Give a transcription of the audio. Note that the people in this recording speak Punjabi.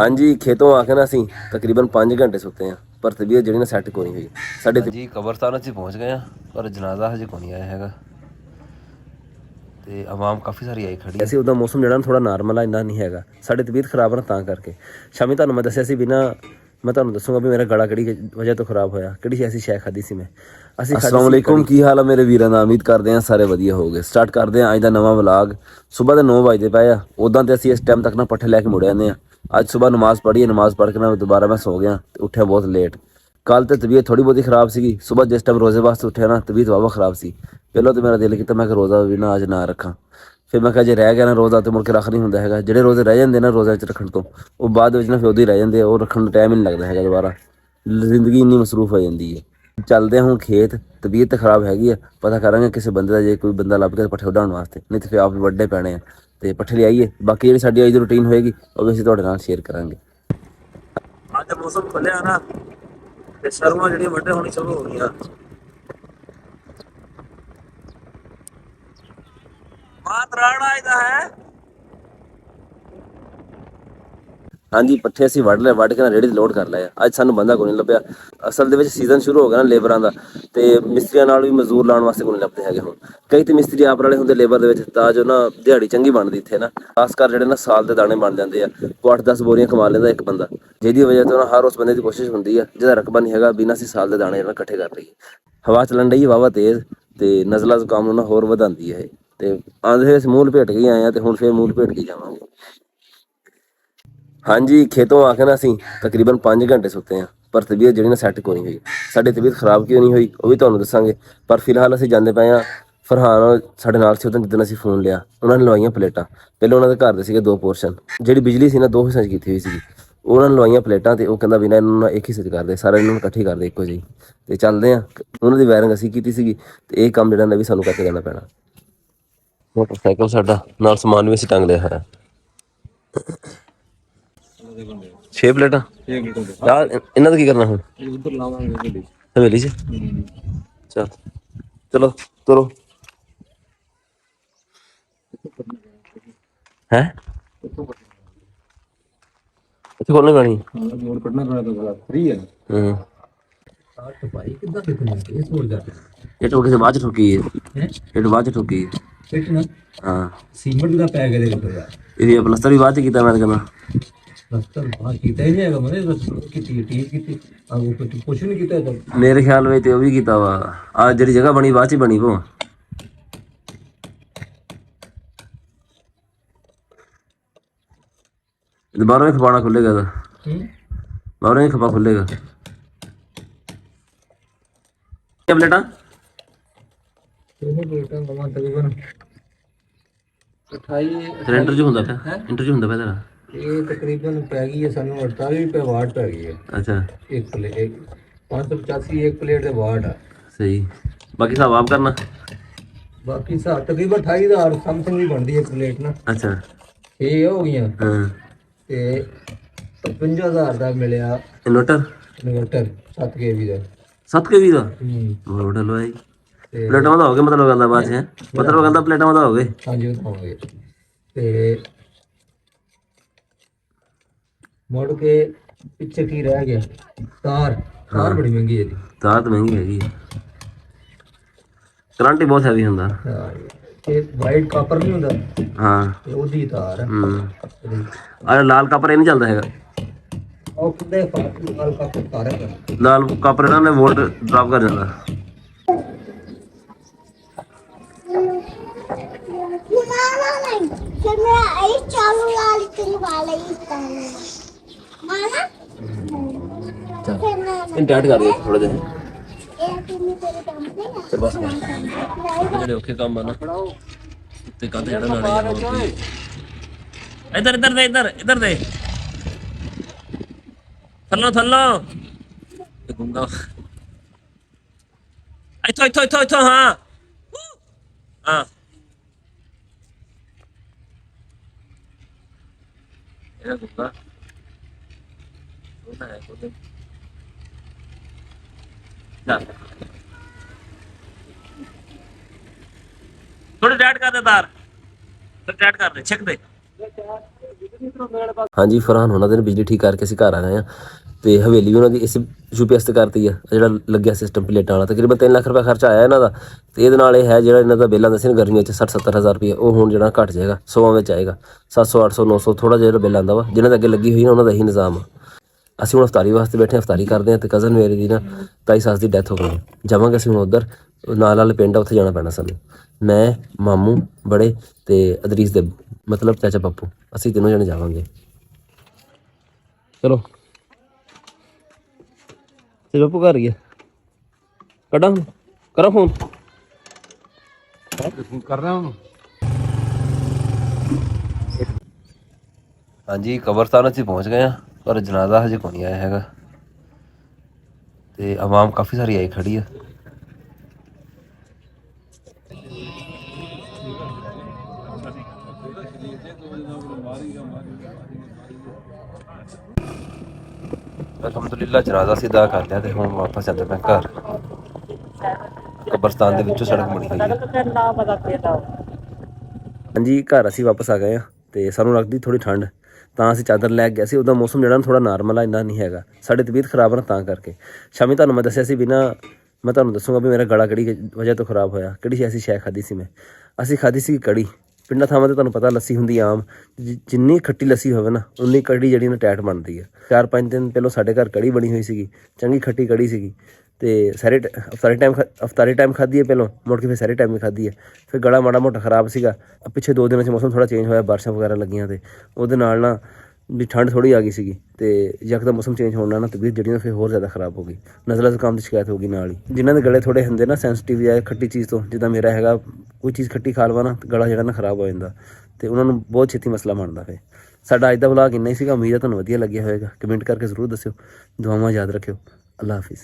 हाँ जी, खेतों आके ना ਅਸੀਂ ਤਕਰੀਬਨ 5 ਘੰਟੇ ਸੁੱਤੇ ਆ, ਪਰ ਤਬੀਅਤ ਜਿਹੜੀ ਨਾ ਸੈੱਟ ਕੋਈ ਨਹੀਂ ਹੋਈ ਸਾਡੇ। ਹਾਂਜੀ, ਕਬਰਸਤਾਨ ਅਸੀਂ ਪਹੁੰਚ ਗਏ ਆ, ਪਰ ਜਨਾਜ਼ਾ ਹਜੇ ਕੋਈ ਨਹੀਂ ਆਇਆ ਹੈਗਾ ਤੇ ਆਵਾਮ ਕਾਫੀ ਸਾਰੀ ਆਈ ਖੜੀ। ਅਸੀਂ ਉਹਦਾ ਮੌਸਮ ਜਿਹੜਾ ਥੋੜਾ ਨਾਰਮਲ ਆ, ਇੰਨਾ ਨਹੀਂ ਹੈਗਾ। ਸਾਡੀ ਤਬੀਅਤ ਖਰਾਬ ਨਾ ਤਾਂ ਕਰਕੇ ਸ਼ਾਮੀ ਤੁਹਾਨੂੰ ਮੈਂ ਦੱਸਿਆ ਸੀ ਵੀ ਨਾ, ਮੈਂ ਤੁਹਾਨੂੰ ਦੱਸੂਗਾ ਵੀ ਮੇਰਾ ਗਲਾ ਕਿਹੜੀ ਵਜ੍ਹਾ ਤੋਂ ਖਰਾਬ ਹੋਇਆ, ਕਿਹੜੀ ਐਸੀ ਸ਼ੈ ਖਾਧੀ ਸੀ ਮੈਂ। ਅਸੀਂ अस्सलाम वालेकुम, ਕੀ ਹਾਲ ਆ ਮੇਰੇ ਵੀਰਾਂ ਦਾ? ਉਮੀਦ ਕਰਦੇ ਆ ਸਾਰੇ ਵਧੀਆ ਹੋਗੇ। ਸਟਾਰਟ ਕਰਦੇ ਆ ਅੱਜ ਦਾ ਨਵਾਂ ਵਲੌਗ। ਸਵੇਰ ਦੇ 9 ਵਜੇ ਪਏ ਆ, ਉੱਦਾਂ ਤੇ ਅਸੀਂ ਇਸ ਟਾਈਮ ਤੱਕ ਨਾ ਪੱਠੇ ਲੈ ਕੇ ਮੁੜ ਆਉਂਦੇ ਆ। ਅੱਜ ਸੁਬਾਹ ਨਮਾਜ਼ ਪੜ੍ਹੀ, ਨਮਾਜ਼ ਪੜ੍ਹ ਕੇ ਨਾ ਦੁਬਾਰਾ ਮੈਂ ਸੋ ਗਿਆ ਤੇ ਉੱਠਿਆ ਬਹੁਤ ਲੇਟ। ਕੱਲ ਤੇ ਤਬੀਅਤ ਥੋੜੀ ਬਹੁਤੀ ਖਰਾਬ ਸੀਗੀ। ਸੁਬਾਹ ਜਿਸ ਟਾਈਮ ਰੋਜ਼ੇ ਵਾਸਤੇ ਉੱਠਿਆ ਨਾ, ਤਬੀਅਤ ਵਾਵਾ ਖਰਾਬ ਸੀ। ਪਹਿਲਾਂ ਤਾਂ ਮੇਰਾ ਦਿਲ ਕੀਤਾ ਮੈਂ ਕਿ ਰੋਜ਼ਾ ਵੀ ਨਾ ਅੱਜ ਨਾ ਰੱਖਾਂ। ਫਿਰ ਮੈਂ ਕਿਹਾ ਜੇ ਰਹਿ ਗਿਆ ਨਾ ਰੋਜ਼ਾ ਤੇ ਮੁੜ ਕੇ ਰੱਖ ਨਹੀਂ ਹੁੰਦਾ ਹੈਗਾ। ਜਿਹੜੇ ਰੋਜ਼ੇ ਰਹਿ ਜਾਂਦੇ ਨਾ ਰੋਜ਼ਾ 'ਚ ਰੱਖਣ ਤੋਂ, ਉਹ ਬਾਅਦ ਵਿੱਚ ਨਾ ਫਿਰ ਉਦੋਂ ਹੀ ਰਹਿ ਜਾਂਦੇ ਆ, ਉਹ ਰੱਖਣ ਨੂੰ ਟਾਈਮ ਹੀ ਨਹੀਂ ਲੱਗਦਾ ਹੈਗਾ ਦੁਬਾਰਾ। ਜ਼ਿੰਦਗੀ ਇੰਨੀ ਮਸਰੂਫ ਹੋ ਜਾਂਦੀ ਹੈ। ਚੱਲਦੇ ਹਾਂ ਹੁਣ ਖੇਤ। ਤਬੀਅਤ ਤਾਂ ਖਰਾਬ ਹੈਗੀ ਆ, ਪਤਾ ਕਰਾਂਗੇ ਕਿਸੇ ਬੰਦੇ ਦਾ, ਜੇ ਕੋਈ ਬੰਦਾ ਲੱਭ ਕੇ ਪੱਠੇ ਵਢਾਉਣ ਵਾਸਤੇ, ਨਹੀਂ ਤਾਂ ਫਿਰ ਆਪ ਵੀ ਵੱਢਣੇ ਪੈਣੇ ਆ ਤੇ ਪੱਠੇ ਲਿਆਈਏ। ਬਾਕੀ ਜਿਹੜੀ ਸਾਡੀ ਅੱਜ ਦੀ ਰੂਟੀਨ ਹੋਏਗੀ ਉਹ ਵੀ ਅਸੀਂ ਤੁਹਾਡੇ ਨਾਲ ਸ਼ੇਅਰ ਕਰਾਂਗੇ। ਅੱਜ ਮੌਸਮ ਖੁੱਲਿਆ ਨਾ ਤੇ ਸਰੋਂ ਜਿਹੜੀਆਂ ਵੱਢੇ ਹੋਣੀ ਸ਼ੁਰੂ ਹੋ ਗਈਆਂ। ਬਾਤ ਰਾੜਾ ਇਹਦਾ ਹੈ। ਹਾਂਜੀ, ਪੱਠੇ ਅਸੀਂ ਵੱਢ ਲਏ, ਵੱਢ ਕੇ ਨਾ ਰੇਹੜੀ ਤੇ ਲੋਡ ਕਰ ਲਏ। ਅੱਜ ਸਾਨੂੰ ਬੰਦਾ ਕੋਈ ਨਹੀਂ ਲੱਭਿਆ। ਅਸਲ ਦੇ ਵਿੱਚ ਸੀਜ਼ਨ ਸ਼ੁਰੂ ਹੋ ਗਿਆ ਨਾ ਲੇਬਰਾਂ ਦਾ, ਤੇ ਮਿਸਤਰੀਆਂ ਨਾਲ ਵੀ ਮਜ਼ਦੂਰ ਲਾਉਣ ਵਾਸਤੇ ਕੋਈ ਨਹੀਂ ਲੱਭਦੇ ਹੈਗੇ ਹੁਣ। ਕਈ ਤੇ ਮਿਸਤਰੀ ਆਪ ਵਾਲੇ ਹੁੰਦੇ ਲੇਬਰ ਦੇ ਵਿੱਚ, ਤਾਂ ਜੋ ਨਾ ਦਿਹਾੜੀ ਚੰਗੀ ਬਣਦੀ ਇੱਥੇ ਨਾ। ਖਾਸ ਕਰ ਜਿਹੜੇ ਨਾ ਸਾਲ ਦੇ ਦਾਣੇ ਬਣ ਜਾਂਦੇ ਆ, ਉਹ 8-10 ਬੋਰੀਆਂ ਕਮਾ ਲੈਂਦਾ ਇੱਕ ਬੰਦਾ, ਜਿਹਦੀ ਵਜ੍ਹਾ ਤੋਂ ਨਾ ਹਰ ਉਸ ਬੰਦੇ ਦੀ ਕੋਸ਼ਿਸ਼ ਹੁੰਦੀ ਆ ਜਿਹਦਾ ਰਕਬਾ ਨਹੀਂ ਹੈਗਾ, ਬਿਨਾਂ ਅਸੀਂ ਸਾਲ ਦੇ ਦਾਣੇ ਜਿਹੜਾ ਇਕੱਠੇ ਕਰ ਲਈਏ। ਹਵਾ ਚੱਲਣ ਡਈ ਵਾਹਵਾ ਤੇਜ਼ ਤੇ ਨਜ਼ਲਾ ਜ਼ੁਕਾਮ ਨੂੰ ਨਾ ਹੋਰ ਵਧਾਉਂਦੀ ਹੈ ਇਹ। ਤੇ ਆਂਦੇ ਹੋਏ ਅਸੀਂ ਮੂੰਹ ਲਪੇਟ ਕੇ ਆਏ ਆ ਤੇ ਹੁਣ ਫਿਰ ਮੂੰਹ ਲਪੇਟ ਕੇ ਜਾਵਾਂਗੇ। ਹਾਂਜੀ, ਖੇਤੋਂ ਆ ਕੇ ਨਾ ਅਸੀਂ ਤਕਰੀਬਨ 5 ਘੰਟੇ ਸੁੱਤੇ ਆ, ਪਰ ਤਬੀਅਤ ਜਿਹੜੀ ਨਾ ਸੈੱਟ ਕੋਈ ਨਹੀਂ ਹੋਈ। ਸਾਡੀ ਤਬੀਅਤ ਖਰਾਬ ਕਿਉਂ ਨਹੀਂ ਹੋਈ ਉਹ ਵੀ ਤੁਹਾਨੂੰ ਦੱਸਾਂਗੇ। ਪਰ ਫਿਲਹਾਲ ਅਸੀਂ ਜਾਂਦੇ ਪਏ ਆ। ਫਰਹਾਨ ਸਾਡੇ ਨਾਲ ਸੀ ਉਦੋਂ, ਜਿੱਦਣ ਅਸੀਂ ਫੋਨ ਲਿਆ ਉਹਨਾਂ ਨੇ ਲਵਾਈਆਂ ਪਲੇਟਾਂ। ਪਹਿਲਾਂ ਉਹਨਾਂ ਦੇ ਘਰ ਦੇ ਸੀਗੇ 2 ਪੋਰਸ਼ਨ, ਜਿਹੜੀ ਬਿਜਲੀ ਸੀ ਨਾ 2 ਹਿੱਸਿਆਂ 'ਚ ਕੀਤੀ ਹੋਈ ਸੀਗੀ। ਉਹਨਾਂ ਨੇ ਲਵਾਈਆਂ ਪਲੇਟਾਂ ਤੇ ਉਹ ਕਹਿੰਦਾ ਵੀ ਨਾ ਇਹਨਾਂ ਨੂੰ ਇੱਕ ਹਿੱਸੇ 'ਚ ਕਰਦੇ, ਸਾਰੇ ਇਹਨਾਂ ਨੂੰ ਇਕੱਠੀ ਕਰਦੇ ਇੱਕੋ ਜਿਹੀ। ਤੇ ਚੱਲਦੇ ਆ। ਉਹਨਾਂ ਦੀ ਵਾਇਰਿੰਗ ਅਸੀਂ ਕੀਤੀ ਸੀਗੀ ਤੇ ਇਹ ਕੰਮ ਜਿਹੜਾ ਨਾ ਵੀ ਸਾਨੂੰ ਕਰਕੇ ਦੇਣਾ ਪੈਣਾ। ਮੋਟਰਸਾਈਕਲ ਸਾਡਾ ਨਾਲ ਸਮਾਨ ਵੀ ਅਸੀਂ ਟੰਗ ਲਿਆ ਹੋਇਆ। 6 ਪਲੇਟਾਂ ਯਾਰ, ਇਹਨਾਂ ਦਾ ਕੀ ਕਰਨਾ ਹੁਣ? ਉੱਧਰ ਲਾਵਾਂਗੇ ਹਵੇਲੀ 'ਚ। ਚੱਲ ਚਲੋ ਤੁਰੋ। ਹੈ ਇੱਥੇ ਖੋਲਣੀ ਪੈਣੀ। ਇਹ ਤੋਂ ਕਿਸੇ ਬਾਅਦ ਚ ਠੁੱਕੀ ਹੈ, ਇਹ ਤੋਂ ਬਾਅਦ ਚ ਠੁੱਕੀ ਹੈ। ਹਾਂ, ਸੀਮੈਂਟ ਦਾ ਪੈ ਗਿਆ ਇਹ ਪਲਸਤਰ ਵੀ ਬਾਅਦ ਚ ਕੀਤਾ। ਮੈਂ ਤਾਂ ਕਹਿੰਦਾ ਮੇਰੇ ਖਿਆਲ ਵਿੱਚ ਤੇ ਉਹ ਵੀ ਕੀਤਾ ਵਾ। ਆ ਜਿਹੜੀ ਜਗ੍ਹਾ ਬਣੀ ਬਾਅਦ ਚ ਬਣੀ ਪੋ। ਬਾਹਰੋਂ ਹੀ ਖਪਾਣਾ ਖੁੱਲੇਗਾ ਇਹਦਾ, ਬਾਹਰੋਂ ਹੀ ਖਪਾ ਖੁੱਲੇਗਾ। ਪਲੇਟਾਂ ਇੰਟਰਵਿਊ ਹੁੰਦਾ ਪਿਆ, ਇੰਟਰਵਿਊ ਹੁੰਦਾ ਪਿਆ ਤੇਰਾ। ਇਹ ਤਕਰੀਬਨ ਪੈ ਗਈ ਹੈ ਸਾਨੂੰ 48 ਰੁਪਏ ਵਾਟ ਪੈ ਗਈ ਹੈ। ਅੱਛਾ, ਇੱਕ ਪਲੇਟ 585 ਇੱਕ ਪਲੇਟ ਦੇ ਵਾਟ ਆ। ਸਹੀ, ਬਾਕੀ ਹਿਸਾਬ ਆਪ ਕਰਨਾ। ਬਾਕੀ ਹਿਸਾਬ ਤਕਰੀਬਨ 28,000 ਸਮਥਿੰਗ ਵੀ ਬਣਦੀ ਹੈ ਇੱਕ ਪਲੇਟ ਨਾ। ਅੱਛਾ, ਇਹ ਹੋ ਗਈਆਂ। ਹਾਂ, ਤੇ 55,000 ਦਾ ਮਿਲਿਆ ਇਨਵਰਟਰ। ਇਨਵਰਟਰ 7 kV ਦਾ। 7 kV ਦਾ ਬਹੁਤ ਲਵਾਈ। ਪਲੇਟਾਂ ਵਧਾਓਗੇ ਮਤਲਬ ਕਹਿੰਦਾ ਬਾਅਦ ਚ, ਮਤਲਬ ਕਹਿੰਦਾ ਪਲੇਟਾਂ ਵਧਾਓਗੇ। ਹਾਂਜੀ ਵਧਾਓਗੇ। ਤੇ ਮੁੜ ਕੇ ਪਿੱਛੇ ਕੀ ਰਹਿ ਗਿਆ? ਤਾਰ। ਤਾਰ ਬੜੀ ਮਹਿੰਗੀ ਹੈ ਇਹਦੀ। ਤਾਰ ਤਾਂ ਮਹਿੰਗੀ ਹੈਗੀ, ਕਰੰਟ ਹੀ ਬਹੁਤ ਹੈਵੀ ਹੁੰਦਾ। ਤੇ ਵਾਈਟ ਕਾਪਰ ਨਹੀਂ ਹੁੰਦਾ? ਹਾਂ, ਉਹਦੀ ਤਾਰ ਆ। ਲਾਲ ਕਾਪਰ ਇਹ ਨਹੀਂ ਚੱਲਦਾ ਹੈਗਾ। ਉਹ ਕਿੱਦਾਂ ਲਾਲ ਕਾਪਰ ਤਾਰ ਹੈ? ਲਾਲ ਕਾਪਰ ਇਹਨਾਂ ਨੇ ਵੋਲਟ ਡ੍ਰੌਪ ਕਰ ਜਾਂਦਾ। ਟਾਈਟ ਕਰ ਦੇ ਥੋੜਾ ਜਿਹਾ। ਬਸ ਜਿਹੜੇ ਔਖੇ ਕੰਮ ਆ ਨਾ ਤੇ ਕੰਧ ਜਿਹੜਾ ਨਾਲ ਇੱਧਰ ਇੱਧਰ ਦੇ, ਇੱਧਰ ਇੱਧਰ ਦੇ, ਥੱਲੋਂ ਥੱਲੋਂ ਗੁੰਗਾ। ਇੱਥੋਂ ਇੱਥੋਂ ਇੱਥੋਂ ਇੱਥੋਂ। ਹਾਂ ਹਾਂ, ਇਹ ਗੁੰਗਾ ਉਹਦਾ ਹੈ ਉਹਦੇ। ਥੋੜੀ ਟਾਈਟ ਕਰ ਦੇ ਤਾਰ, ਟਾਈਟ ਕਰ ਦੇ, ਛਿੱਕ ਦੇ। ਹਾਂਜੀ ਫਰਹਾਨ ਉਹਨਾਂ ਦੇ ਬਿਜਲੀ ਠੀਕ ਕਰਕੇ ਅਸੀਂ ਘਰ ਆ ਗਏ ਆ ਤੇ ਹਵੇਲੀ ਵੀ ਉਹਨਾਂ ਦੀ ਇਸ ਯੂਪੀਐਸ ਤੇ ਕਰਤੀ ਆ ਜਿਹੜਾ ਲੱਗਿਆ ਸਿਸਟਮ ਪਲੇਟਾਂ ਵਾਲਾ ਤਕਰੀਬਨ 3 ਲੱਖ ਰੁਪਏ ਖਰਚਾ ਆਇਆ ਇਹਨਾਂ ਦਾ ਤੇ ਇਹਦੇ ਨਾਲ ਇਹ ਹੈ ਜਿਹੜਾ ਇਹਨਾਂ ਦਾ ਬਿੱਲ ਆਉਂਦਾ ਸੀ ਨਾ ਗਰਮੀਆਂ 'ਚ 60-70 ਹਜ਼ਾਰ ਰੁਪਏ ਉਹ ਹੁਣ ਜਿਹੜਾ ਘਟ ਜਾਏਗਾ 100 ਵਿੱਚ ਆਏਗਾ 700 800 900 ਥੋੜਾ ਜਿਹਾ ਬਿੱਲ ਆਉਂਦਾ ਵਾ ਜਿਹਨਾਂ ਦੇ ਅੱਗੇ ਲੱਗੀ ਹੋਈ ਨਾ ਉਹਨਾਂ ਦਾ ਇਹੀ ਨਿਜ਼ਾਮ ਆ। ਅਸੀਂ ਹੁਣ ਅਫਤਾਰੀ ਵਾਸਤੇ ਬੈਠੇ ਅਫਤਾਰੀ ਕਰਦੇ ਹਾਂ ਤੇ ਕਜ਼ਨ ਮੇਰੇ ਦੀ ਨਾ ਤਾਈ ਸੱਸ ਦੀ ਡੈਥ ਹੋ ਗਈ ਜਾਵਾਂਗੇ ਅਸੀਂ ਹੁਣ ਉੱਧਰ ਨਾਲ ਵਾਲੇ ਪਿੰਡ ਆ ਉੱਥੇ ਜਾਣਾ ਪੈਣਾ ਸਾਨੂੰ ਮੈਂ ਮਾਮੂ ਬੜੇ ਤੇ ਅਦਰੀਸ ਦੇ ਮਤਲਬ ਚਾਚਾ ਪੱਪੂ ਅਸੀਂ ਤਿੰਨੋਂ ਜਣੇ ਜਾਵਾਂਗੇ। ਚਲੋ ਤੇ ਪੱਪੂ ਘਰ ਗਿਆ ਕੱਢਾਂ ਹੁਣ ਕਰਾਂ ਫੋਨ ਕਰ ਰਿਹਾ ਹਾਂ। ਹਾਂਜੀ ਕਬਰਸਤਾਨ ਅਸੀਂ ਪਹੁੰਚ ਗਏ ਹਾਂ ਪਰ ਜਨਾਜ਼ਾ ਹਜੇ ਕੋਈ ਨਹੀਂ ਆਇਆ ਹੈਗਾ ਤੇ ਆਵਾਮ ਕਾਫੀ ਸਾਰੀ ਆਈ ਖੜੀ ਆ। ਅਲਹਮਦੁਲਿਲਾ ਜਨਾਜ਼ਾ ਸਿੱਧਾ ਕਰ ਲਿਆ ਤੇ ਹੁਣ ਵਾਪਸ ਚੱਲਦੇ ਮੈਂ ਘਰ। ਕਬਰਸਤਾਨ ਦੇ ਵਿੱਚੋਂ ਸੜਕ ਬਣੀ ਹੋਈ ਹੈ। ਹਾਂਜੀ ਘਰ ਅਸੀਂ ਵਾਪਸ ਆ ਗਏ ਆ ਤੇ ਸਾਨੂੰ ਲੱਗਦੀ ਥੋੜੀ ਠੰਡ ਤਾਂ ਅਸੀਂ ਚਾਦਰ ਲੈ ਕੇ ਗਏ ਸੀ। ਉਹਦਾ ਮੌਸਮ ਜਿਹੜਾ ਥੋੜਾ ਨਾਰਮਲ ਆ ਇੰਨਾ ਨਹੀਂ ਹੈਗਾ ਸਾਡੀ ਤਬੀਅਤ ਖਰਾਬ ਨਾ ਤਾਂ ਕਰਕੇ। ਸ਼ਾਮੀ ਤੁਹਾਨੂੰ ਮੈਂ ਦੱਸਿਆ ਸੀ ਵੀ ਨਾ ਮੈਂ ਤੁਹਾਨੂੰ ਦੱਸੂਗਾ ਵੀ ਮੇਰਾ ਗਲਾ ਕਿਹੜੀ ਵਜ੍ਹਾ ਤੋਂ ਖਰਾਬ ਹੋਇਆ ਕਿਹੜੀ ਐਸੀ ਸ਼ੈ ਖਾਧੀ ਸੀ ਮੈਂ। ਅਸੀਂ ਖਾਧੀ ਸੀ ਕੜੀ। ਪਿੰਡਾਂ ਥਾਵਾਂ 'ਤੇ ਤੁਹਾਨੂੰ ਪਤਾ ਲੱਸੀ ਹੁੰਦੀ ਆਮ ਜਿੰਨੀ ਖੱਟੀ ਲੱਸੀ ਹੋਵੇ ਨਾ ਉਨੀ ਕੜੀ ਜਿਹੜੀ ਨਾ ਟੈਟ ਬਣਦੀ ਆ। 4-5 ਦਿਨ ਪਹਿਲਾਂ ਸਾਡੇ ਘਰ ਕੜੀ ਬਣੀ ਹੋਈ ਸੀਗੀ ਚੰਗੀ ਖੱਟੀ ਕੜੀ ਸੀਗੀ ਤੇ ਅਫਤਾਰੀ ਟਾਈਮ ਖਾਧੀ ਹੈ ਪਹਿਲਾਂ ਮੁੜ ਕੇ ਫਿਰ ਸਾਰੇ ਟਾਈਮ ਵੀ ਖਾਧੀ ਹੈ। ਫਿਰ ਗਲਾ ਮਾੜਾ ਮੋਟਾ ਖਰਾਬ ਸੀਗਾ ਪਿੱਛੇ 2 ਦਿਨਾਂ 'ਚ ਮੌਸਮ ਥੋੜ੍ਹਾ ਚੇਂਜ ਹੋਇਆ ਬਾਰਿਸ਼ਾਂ ਵਗੈਰਾ ਲੱਗੀਆਂ ਤੇ ਉਹਦੇ ਨਾਲ ਨਾ ਵੀ ਠੰਡ ਥੋੜ੍ਹੀ ਆ ਗਈ ਸੀਗੀ ਤੇ ਯਕਦਮ ਮੌਸਮ ਚੇਂਜ ਹੋਣ ਨਾਲ ਨਾ ਤਬੀਅਤ ਜਿਹੜੀ ਨਾ ਫਿਰ ਹੋਰ ਜ਼ਿਆਦਾ ਖਰਾਬ ਹੋ ਗਈ। ਨਜ਼ਲਾ ਜ਼ੁਕਾਮ ਦੀ ਸ਼ਿਕਾਇਤ ਹੋ ਗਈ ਨਾਲ ਹੀ। ਜਿਨ੍ਹਾਂ ਦੇ ਗਲੇ ਥੋੜ੍ਹੇ ਹੁੰਦੇ ਨਾ ਸੈਂਸਿਟਿਵ ਜਾਂ ਖੱਟੀ ਚੀਜ਼ ਤੋਂ ਜਿੱਦਾਂ ਮੇਰਾ ਹੈਗਾ ਕੋਈ ਚੀਜ਼ ਖੱਟੀ ਖਾ ਲਵਾਂ ਨਾ ਗਲਾ ਜਿਹੜਾ ਨਾ ਖਰਾਬ ਹੋ ਜਾਂਦਾ ਤੇ ਉਹਨਾਂ ਨੂੰ ਬਹੁਤ ਛੇਤੀ ਮਸਲਾ ਬਣਦਾ। ਫਿਰ ਸਾਡਾ ਅੱਜ ਦਾ ਵਲੌਗ ਇੰਨਾ ਹੀ ਸੀਗਾ। ਉਮੀਦ ਹੈ ਤੁਹਾਨੂੰ ਵਧੀਆ ਲੱਗਿਆ ਹੋਵੇਗਾ। ਕਮੈਂਟ ਕਰਕੇ ਜ਼ਰੂਰ ਦੱਸਿਓ। ਦੁਆਵਾਂ ਯਾਦ ਰੱਖਿਓ। ਅੱਲਾ ਹਾਫਿਜ਼।